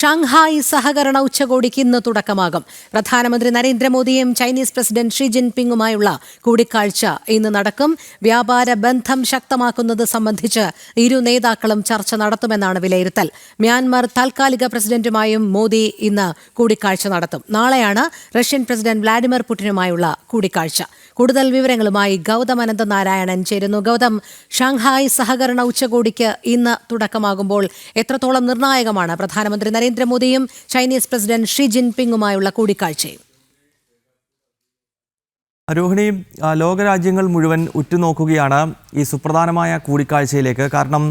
Shanghai സഹകരണ ഉച്ചകോടിക്ക് ഇന്ന് തുടക്കമാകും. പ്രധാനമന്ത്രി നരേന്ദ്രമോദിയും ചൈനീസ് പ്രസിഡന്റ് ഷി ജിൻപിങ്ങുമായുള്ള കൂടിക്കാഴ്ച ഇന്ന് നടക്കും. വ്യാപാര ബന്ധം ശക്തമാക്കുന്നത് സംബന്ധിച്ച് ഇരു നേതാക്കളും ചർച്ച നടത്തുമെന്നാണ് വിലയിരുത്തൽ. മ്യാൻമർ താൽക്കാലിക പ്രസിഡന്റുമായും മോദി ഇന്ന് കൂടിക്കാഴ്ച നടത്തും. നാളെയാണ് റഷ്യൻ പ്രസിഡന്റ് വ്ളാഡിമിർ പുടിനുമായുള്ള കൂടിക്കാഴ്ച. കൂടുതൽ വിവരങ്ങളുമായി ഗൗതം അനന്തനാരായണൻ ചേരുന്നു. ഗൗതം, ഷാങ്ഹായ് സഹകരണ ഉച്ചകോടിക്ക് ഇന്ന് തുടക്കമാകുമ്പോൾ എത്രത്തോളം നിർണായകമാണ് പ്രധാനമന്ത്രി നരേന്ദ്രമോദിയും ചൈനീസ് പ്രസിഡന്റ് ഷി ജിൻപിങ്ങുമായുള്ള കൂടിക്കാഴ്ചയും? രോഹിണി, ലോകരാജ്യങ്ങൾ മുഴുവൻ ഉറ്റുനോക്കുകയാണ് ഈ സുപ്രധാനമായ കൂടിക്കാഴ്ചയിലേക്ക്. കാരണം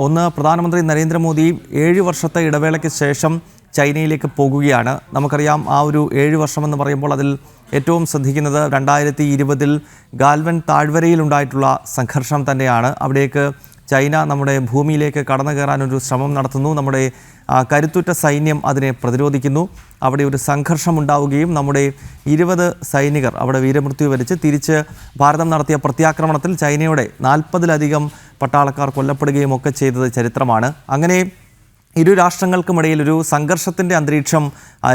ഒന്ന്, പ്രധാനമന്ത്രി നരേന്ദ്രമോദി 7 വർഷത്തെ ഇടവേളയ്ക്ക് ശേഷം ചൈനയിലേക്ക് പോകുകയാണ്. നമുക്കറിയാം, ആ ഒരു 7 വർഷമെന്ന് പറയുമ്പോൾ അതിൽ ഏറ്റവും ശ്രദ്ധിക്കുന്നത് 2020 ഗാൽവൻ താഴ്വരയിലുണ്ടായിട്ടുള്ള സംഘർഷം തന്നെയാണ്. അവിടേക്ക് ചൈന നമ്മുടെ ഭൂമിയിലേക്ക് കടന്നു കയറാനൊരു ശ്രമം നടത്തുന്നു. നമ്മുടെ കരുത്തുറ്റ സൈന്യം അതിനെ പ്രതിരോധിക്കുന്നു. അവിടെ ഒരു സംഘർഷം ഉണ്ടാവുകയും നമ്മുടെ 20 സൈനികർ അവിടെ വീരമൃത്യു വരിച്ച് തിരിച്ച് ഭാരതം നടത്തിയ പ്രത്യാക്രമണത്തിൽ ചൈനയുടെ 40-ലധികം പട്ടാളക്കാർ കൊല്ലപ്പെടുകയും ഒക്കെ ചെയ്തത് ചരിത്രമാണ്. അങ്ങനെ ഇരു രാഷ്ട്രങ്ങൾക്കുമിടയിൽ ഒരു സംഘർഷത്തിൻ്റെ അന്തരീക്ഷം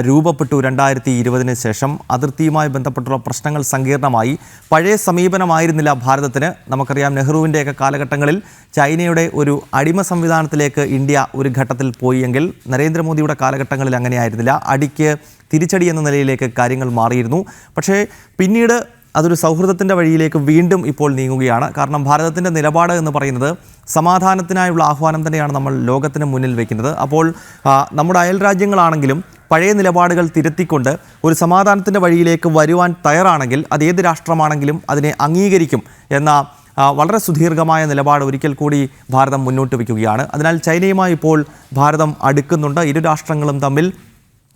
രൂപപ്പെട്ടു 2020 ശേഷം. അതിർത്തിയുമായി ബന്ധപ്പെട്ടുള്ള പ്രശ്നങ്ങൾ സങ്കീർണമായി. പഴയ സമീപനമായിരുന്നില്ല ഭാരതത്തിന്. നമുക്കറിയാം, നെഹ്റുവിൻ്റെയൊക്കെ കാലഘട്ടങ്ങളിൽ ചൈനയുടെ ഒരു അടിമ സംവിധാനത്തിലേക്ക് ഇന്ത്യ ഒരു ഘട്ടത്തിൽ പോയെങ്കിൽ നരേന്ദ്രമോദിയുടെ കാലഘട്ടങ്ങളിൽ അങ്ങനെയായിരുന്നില്ല. അടിക്ക് തിരിച്ചടി എന്ന നിലയിലേക്ക് കാര്യങ്ങൾ മാറിയിരുന്നു. പക്ഷേ പിന്നീട് അതൊരു സൗഹൃദത്തിൻ്റെ വഴിയിലേക്ക് വീണ്ടും ഇപ്പോൾ നീങ്ങുകയാണ്. കാരണം ഭാരതത്തിൻ്റെ നിലപാട് എന്ന് പറയുന്നത് സമാധാനത്തിനായുള്ള ആഹ്വാനം തന്നെയാണ് നമ്മൾ ലോകത്തിന് മുന്നിൽ വയ്ക്കുന്നത്. അപ്പോൾ നമ്മുടെ അയൽ രാജ്യങ്ങളാണെങ്കിലും പഴയ നിലപാടുകൾ തിരുത്തിക്കൊണ്ട് ഒരു സമാധാനത്തിൻ്റെ വഴിയിലേക്ക് വരുവാൻ തയ്യാറാണെങ്കിൽ അത് ഏത് രാഷ്ട്രമാണെങ്കിലും അതിനെ അംഗീകരിക്കും എന്ന വളരെ സുദീർഘമായ നിലപാട് ഒരിക്കൽ കൂടി ഭാരതം മുന്നോട്ട് വയ്ക്കുകയാണ്. അതിനാൽ ചൈനയുമായി ഇപ്പോൾ ഭാരതം അടുക്കുന്നുണ്ട്. ഇരു രാഷ്ട്രങ്ങളും തമ്മിൽ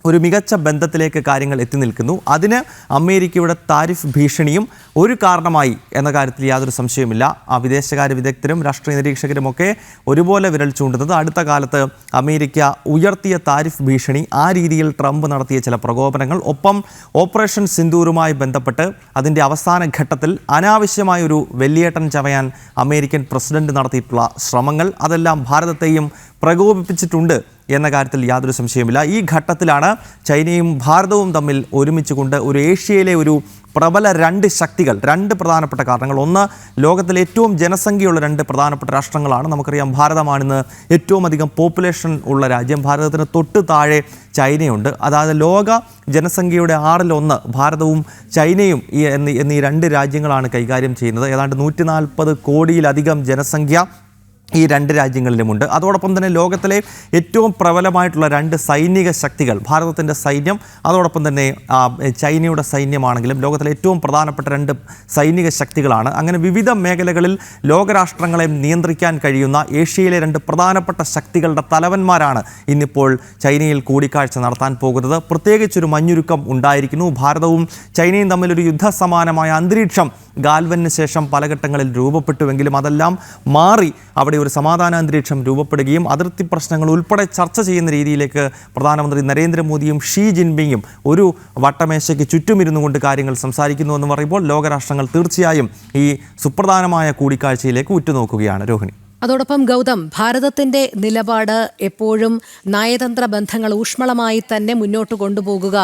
ഒരു മികച്ച ബന്ധത്തിലേക്ക് കാര്യങ്ങൾ എത്തി നിൽക്കുന്നു. അതിന് അമേരിക്കയുടെ താരിഫ് ഭീഷണിയും ഒരു കാരണമായി എന്ന കാര്യത്തിൽ യാതൊരു സംശയവുമില്ല. ആ വിദേശകാര്യ വിദഗ്ധരും രാഷ്ട്രീയ നിരീക്ഷകരുമൊക്കെ ഒരുപോലെ വിരൽ ചൂണ്ടുന്നത് അടുത്ത കാലത്ത് അമേരിക്ക ഉയർത്തിയ താരിഫ് ഭീഷണി, ആ രീതിയിൽ ട്രംപ് നടത്തിയ ചില പ്രകോപനങ്ങൾ, ഒപ്പം ഓപ്പറേഷൻ സിന്ദൂറുമായി ബന്ധപ്പെട്ട് അതിൻ്റെ അവസാന ഘട്ടത്തിൽ അനാവശ്യമായ ഒരു വെള്ളിയേട്ടൻ ചവയാൻ അമേരിക്കൻ പ്രസിഡന്റ് നടത്തിയിട്ടുള്ള ശ്രമങ്ങൾ, അതെല്ലാം ഭാരതത്തെയും പ്രകോപിപ്പിച്ചിട്ടുണ്ട് എന്ന കാര്യത്തിൽ യാതൊരു സംശയവുമില്ല. ഈ ഘട്ടത്തിലാണ് ചൈനയും ഭാരതവും തമ്മിൽ ഒരുമിച്ചുകൊണ്ട് ഒരു ഏഷ്യയിലെ ഒരു പ്രബല 2 ശക്തികൾ, 2 പ്രധാനപ്പെട്ട കാരണങ്ങൾ. ഒന്ന്, ലോകത്തിലെ ഏറ്റവും ജനസംഖ്യയുള്ള 2 പ്രധാനപ്പെട്ട രാഷ്ട്രങ്ങളാണ്. നമുക്കറിയാം, ഭാരതമാണിന്ന് ഏറ്റവും അധികം പോപ്പുലേഷൻ ഉള്ള രാജ്യം. ഭാരതത്തിന് തൊട്ട് താഴെ ചൈനയുണ്ട്. അതായത് ലോക ജനസംഖ്യയുടെ 6-1 ഭാരതവും ചൈനയും എന്നീ 2 രാജ്യങ്ങളാണ് കൈകാര്യം ചെയ്യുന്നത്. ഏതാണ്ട് 140 കോടിയിലധികം ജനസംഖ്യ ഈ 2 രാജ്യങ്ങളിലുമുണ്ട്. അതോടൊപ്പം തന്നെ ലോകത്തിലെ ഏറ്റവും പ്രബലമായിട്ടുള്ള 2 സൈനിക ശക്തികൾ, ഭാരതത്തിൻ്റെ സൈന്യം അതോടൊപ്പം തന്നെ ചൈനയുടെ സൈന്യമാണെങ്കിലും ലോകത്തിലെ ഏറ്റവും പ്രധാനപ്പെട്ട 2 സൈനിക ശക്തികളാണ്. അങ്ങനെ വിവിധ മേഖലകളിൽ ലോകരാഷ്ട്രങ്ങളെ നിയന്ത്രിക്കാൻ കഴിയുന്ന ഏഷ്യയിലെ 2 പ്രധാനപ്പെട്ട ശക്തികളുടെ തലവന്മാരാണ് ഇന്നിപ്പോൾ ചൈനയിൽ കൂടിക്കാഴ്ച നടത്താൻ പോകുന്നത്. പ്രത്യേകിച്ചൊരു മഞ്ഞുരുക്കം ഉണ്ടായിരിക്കുന്നു. ഭാരതവും ചൈനയും തമ്മിലൊരു യുദ്ധസമാനമായ അന്തരീക്ഷം ഗാൽവന് ശേഷം പല ഘട്ടങ്ങളിൽ രൂപപ്പെട്ടുവെങ്കിലും അതെല്ലാം മാറി അവിടെ ഒരു സമാധാന അന്തരീക്ഷം രൂപപ്പെടുകയും അതിർത്തി പ്രശ്നങ്ങൾ ഉൾപ്പെടെ ചർച്ച ചെയ്യുന്ന രീതിയിലേക്ക് പ്രധാനമന്ത്രി നരേന്ദ്രമോദിയും ഷി ജിൻപിങ്ങും ഒരു വട്ടമേശയ്ക്ക് ചുറ്റുമിരുന്നു കൊണ്ട് കാര്യങ്ങൾ സംസാരിക്കുന്നു എന്ന് പറയുമ്പോൾ ലോകരാഷ്ട്രങ്ങൾ തീർച്ചയായും ഈ സുപ്രധാനമായ കൂടിക്കാഴ്ചയിലേക്ക് ഉറ്റുനോക്കുകയാണ്. രോഹിണി, അതോടൊപ്പം ഗൗതം, ഭാരതത്തിന്റെ നിലപാട് എപ്പോഴും നയതന്ത്ര ബന്ധങ്ങൾ ഊഷ്മളമായി തന്നെ മുന്നോട്ട് കൊണ്ടുപോകുക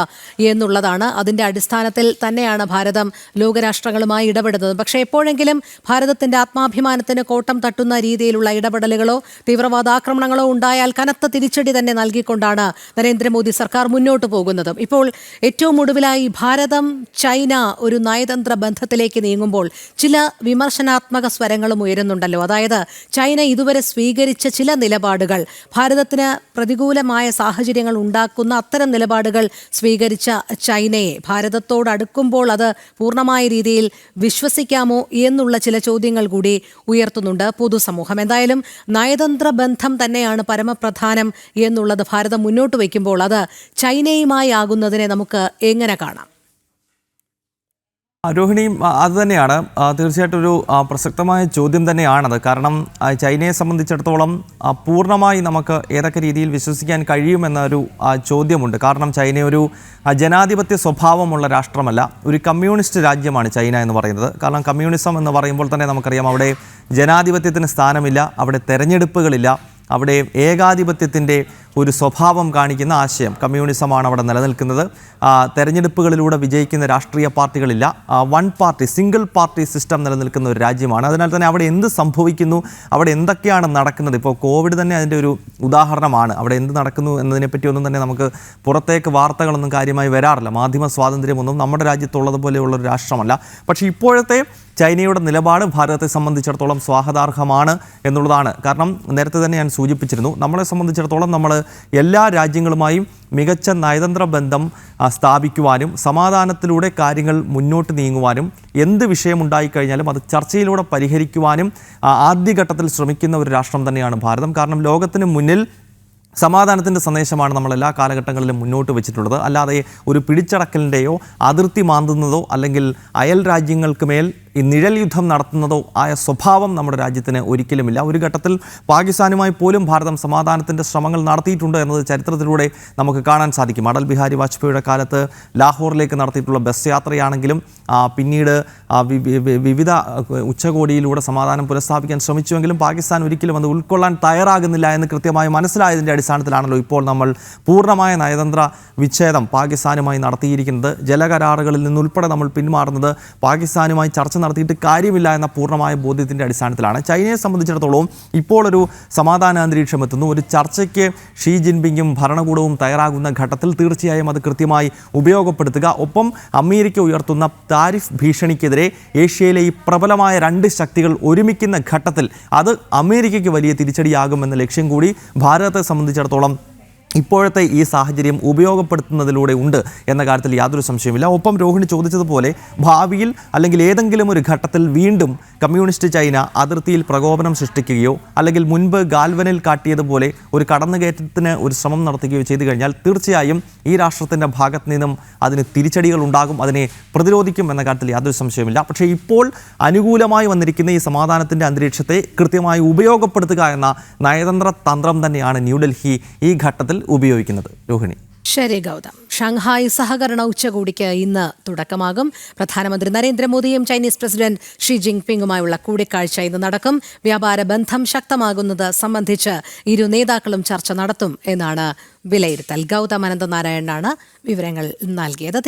എന്നുള്ളതാണ്. അതിന്റെ അടിസ്ഥാനത്തിൽ തന്നെയാണ് ഭാരതം ലോകരാഷ്ട്രങ്ങളുമായി ഇടപെടുന്നത്. പക്ഷേ എപ്പോഴെങ്കിലും ഭാരതത്തിന്റെ ആത്മാഭിമാനത്തിന് കോട്ടം തട്ടുന്ന രീതിയിലുള്ള ഇടപെടലുകളോ തീവ്രവാദാക്രമണങ്ങളോ ഉണ്ടായാൽ കനത്ത തിരിച്ചടി തന്നെ നൽകിക്കൊണ്ടാണ് നരേന്ദ്രമോദി സർക്കാർ മുന്നോട്ട് പോകുന്നതും. ഇപ്പോൾ ഏറ്റവും ഒടുവിലായി ഭാരതം ചൈന ഒരു നയതന്ത്ര ബന്ധത്തിലേക്ക് നീങ്ങുമ്പോൾ ചില വിമർശനാത്മക സ്വരങ്ങളും ഉയരുന്നുണ്ടല്ലോ. അതായത് ചൈന ഇതുവരെ സ്വീകരിച്ച ചില നിലപാടുകൾ, ഭാരതത്തിന് പ്രതികൂലമായ സാഹചര്യങ്ങൾ ഉണ്ടാക്കുന്ന അത്തരം നിലപാടുകൾ സ്വീകരിച്ച ചൈനയെ ഭാരതത്തോട് അടുക്കുമ്പോൾ അത് പൂർണ്ണമായ രീതിയിൽ വിശ്വസിക്കാമോ എന്നുള്ള ചില ചോദ്യങ്ങൾ കൂടി ഉയർത്തുന്നുണ്ട് പൊതുസമൂഹം. എന്തായാലും നയതന്ത്ര ബന്ധം തന്നെയാണ് പരമപ്രധാനം എന്നുള്ളത് ഭാരതം മുന്നോട്ട് വയ്ക്കുമ്പോൾ അത് ചൈനയുമായി ആകുന്നതിനെ നമുക്ക് എങ്ങനെ കാണാം? രോഹിണിയും അതുതന്നെയാണ് തീർച്ചയായിട്ടും ഒരു പ്രസക്തമായ ചോദ്യം തന്നെയാണത്. കാരണം ചൈനയെ സംബന്ധിച്ചിടത്തോളം പൂർണ്ണമായി നമുക്ക് ഏതൊക്കെ രീതിയിൽ വിശ്വസിക്കാൻ കഴിയുമെന്നൊരു ചോദ്യമുണ്ട്. കാരണം ചൈന ഒരു ജനാധിപത്യ സ്വഭാവമുള്ള രാഷ്ട്രമല്ല, ഒരു കമ്മ്യൂണിസ്റ്റ് രാജ്യമാണ് ചൈന എന്ന് പറയുന്നത്. കാരണം കമ്മ്യൂണിസം എന്ന് പറയുമ്പോൾ തന്നെ നമുക്കറിയാം, അവിടെ ജനാധിപത്യത്തിന് സ്ഥാനമില്ല, അവിടെ തെരഞ്ഞെടുപ്പുകളില്ല, അവിടെ ഏകാധിപത്യത്തിൻ്റെ ഒരു സ്വഭാവം കാണിക്കുന്ന ആശയം. കമ്മ്യൂണിസമാണ് അവിടെ നിലനിൽക്കുന്നത്. തെരഞ്ഞെടുപ്പുകളിലൂടെ വിജയിക്കുന്ന രാഷ്ട്രീയ പാർട്ടികളില്ല. One party, single party system നിലനിൽക്കുന്ന ഒരു രാജ്യമാണ്. അതിനാൽ തന്നെ അവിടെ എന്ത് സംഭവിക്കുന്നു, അവിടെ എന്തൊക്കെയാണ് നടക്കുന്നത്, ഇപ്പോൾ കോവിഡ് തന്നെ അതിൻ്റെ ഒരു ഉദാഹരണമാണ്. അവിടെ എന്ത് നടക്കുന്നു എന്നതിനെപ്പറ്റിയൊന്നും തന്നെ നമുക്ക് പുറത്തേക്ക് വാർത്തകളൊന്നും കാര്യമായി വരാറില്ല. മാധ്യമ സ്വാതന്ത്ര്യമൊന്നും നമ്മുടെ രാജ്യത്തുള്ളതുപോലെയുള്ളൊരു രാഷ്ട്രമല്ല. പക്ഷേ ഇപ്പോഴത്തെ ചൈനയുടെ നിലപാട് ഭാരതത്തെ സംബന്ധിച്ചിടത്തോളം സ്വാഗതാർഹമാണ് എന്നുള്ളതാണ്. കാരണം നേരത്തെ തന്നെ ഞാൻ സൂചിപ്പിച്ചിരുന്നു, നമ്മളെ സംബന്ധിച്ചിടത്തോളം നമ്മൾ എല്ലാ രാജ്യങ്ങളുമായും മികച്ച നയതന്ത്ര ബന്ധം സ്ഥാപിക്കുവാനും സമാധാനത്തിലൂടെ കാര്യങ്ങൾ മുന്നോട്ട് നീങ്ങുവാനും എന്ത് വിഷയമുണ്ടായിക്കഴിഞ്ഞാലും അത് ചർച്ചയിലൂടെ പരിഹരിക്കുവാനും ആദ്യഘട്ടത്തിൽ ശ്രമിക്കുന്ന ഒരു രാഷ്ട്രം തന്നെയാണ് ഭാരതം. കാരണം ലോകത്തിന് മുന്നിൽ സമാധാനത്തിൻ്റെ സന്ദേശമാണ് നമ്മൾ എല്ലാ കാലഘട്ടങ്ങളിലും മുന്നോട്ട് വെച്ചിട്ടുള്ളത്. അല്ലാതെ ഒരു പിടിച്ചടക്കലിൻ്റെയോ അതിർത്തി മാന്തുന്നതോ അല്ലെങ്കിൽ അയൽ രാജ്യങ്ങൾക്ക് മേൽ ഈ നിഴൽ യുദ്ധം നടത്തുന്നതോ ആയ സ്വഭാവം നമ്മുടെ രാജ്യത്തിന് ഒരിക്കലുമില്ല. ഒരു ഘട്ടത്തിൽ പാകിസ്ഥാനുമായി പോലും ഭാരതം സമാധാനത്തിൻ്റെ ശ്രമങ്ങൾ നടത്തിയിട്ടുണ്ട് എന്നത് ചരിത്രത്തിലൂടെ നമുക്ക് കാണാൻ സാധിക്കും. അടൽ ബിഹാരി വാജ്പേയിയുടെ കാലത്ത് ലാഹോറിലേക്ക് നടത്തിയിട്ടുള്ള ബസ് യാത്രയാണെങ്കിലും പിന്നീട് വിവിധ ഉച്ചകോടിയിലൂടെ സമാധാനം പുനഃസ്ഥാപിക്കാൻ ശ്രമിച്ചുവെങ്കിലും പാകിസ്ഥാൻ ഒരിക്കലും അത് ഉൾക്കൊള്ളാൻ തയ്യാറാകുന്നില്ല എന്ന് കൃത്യമായി മനസ്സിലായതിൻ്റെ അടിസ്ഥാനത്തിലാണല്ലോ ഇപ്പോൾ നമ്മൾ പൂർണ്ണമായ നയതന്ത്ര വിച്ഛേദം പാകിസ്ഥാനുമായി നടത്തിയിരിക്കുന്നത്. ജലകരാറുകളിൽ നിന്നുൾപ്പെടെ നമ്മൾ പിന്മാറുന്നത് പാകിസ്ഥാനുമായി ചർച്ച നടത്തിയിട്ട് കാര്യമില്ല എന്ന പൂർണ്ണമായ ബോധ്യത്തിൻ്റെ അടിസ്ഥാനത്തിലാണ്. ചൈനയെ സംബന്ധിച്ചിടത്തോളം ഇപ്പോൾ ഒരു സമാധാന അന്തരീക്ഷം എത്തുന്നു. ഒരു ചർച്ചയ്ക്ക് ഷീ ജിൻപിങ്ങും ഭരണകൂടവും തയ്യാറാകുന്ന ഘട്ടത്തിൽ തീർച്ചയായും അത് കൃത്യമായി ഉപയോഗപ്പെടുത്തുക. ഒപ്പം അമേരിക്ക ഉയർത്തുന്ന താരിഫ് ഭീഷണിക്കെതിരെ ഏഷ്യയിലെ ഈ പ്രബലമായ രണ്ട് ശക്തികൾ ഒരുമിക്കുന്ന ഘട്ടത്തിൽ അത് അമേരിക്കയ്ക്ക് വലിയ തിരിച്ചടിയാകുമെന്ന ലക്ഷ്യം കൂടി ഭാരതത്തെ സംബന്ധിച്ചിടത്തോളം ഇപ്പോഴത്തെ ഈ സാഹചര്യം ഉപയോഗപ്പെടുത്തുന്നതിലൂടെ ഉണ്ട് എന്ന കാര്യത്തിൽ യാതൊരു സംശയമില്ല. ഒപ്പം രോഹിണി ചോദിച്ചതുപോലെ ഭാവിയിൽ അല്ലെങ്കിൽ ഏതെങ്കിലും ഒരു ഘട്ടത്തിൽ വീണ്ടും കമ്മ്യൂണിസ്റ്റ് ചൈന അതിർത്തിയിൽ പ്രകോപനം സൃഷ്ടിക്കുകയോ അല്ലെങ്കിൽ മുൻപ് ഗാൽവനിൽ കാട്ടിയതുപോലെ ഒരു കടന്നുകയറ്റത്തിന് ഒരു ശ്രമം നടത്തുകയോ ചെയ്തു കഴിഞ്ഞാൽ തീർച്ചയായും ഈ രാഷ്ട്രത്തിൻ്റെ ഭാഗത്ത് നിന്നും അതിന് തിരിച്ചടികൾ ഉണ്ടാകും, അതിനെ പ്രതിരോധിക്കും എന്ന കാര്യത്തിൽ യാതൊരു സംശയമില്ല. പക്ഷേ ഇപ്പോൾ അനുകൂലമായി വന്നിരിക്കുന്ന ഈ സമാധാനത്തിൻ്റെ അന്തരീക്ഷത്തെ കൃത്യമായി ഉപയോഗപ്പെടുത്തുക എന്ന നയതന്ത്ര തന്ത്രം തന്നെയാണ് ന്യൂഡൽഹി ഈ ഘട്ടത്തിൽ ഉപയോഗിക്കുന്നത്. രോഹിണി. ശരി ഗൗതം. ഷാങ്ഹായ് സഹകരണ ഉച്ചകോടിക്ക് ഇന്ന് തുടക്കമാകും. പ്രധാനമന്ത്രി നരേന്ദ്രമോദിയും ചൈനീസ് പ്രസിഡന്റ് ഷീ ജിൻപിങ്ങുമായുള്ള കൂടിക്കാഴ്ച ഇന്ന് നടക്കും. വ്യാപാര ബന്ധം ശക്തമാകുന്നത് സംബന്ധിച്ച് ഇരു നേതാക്കളും ചർച്ച നടത്തും എന്നാണ് വിലയിരുത്തൽ. ഗൗതം അനന്തനാരായണനാണ് വിവരങ്ങൾ നൽകിയത്.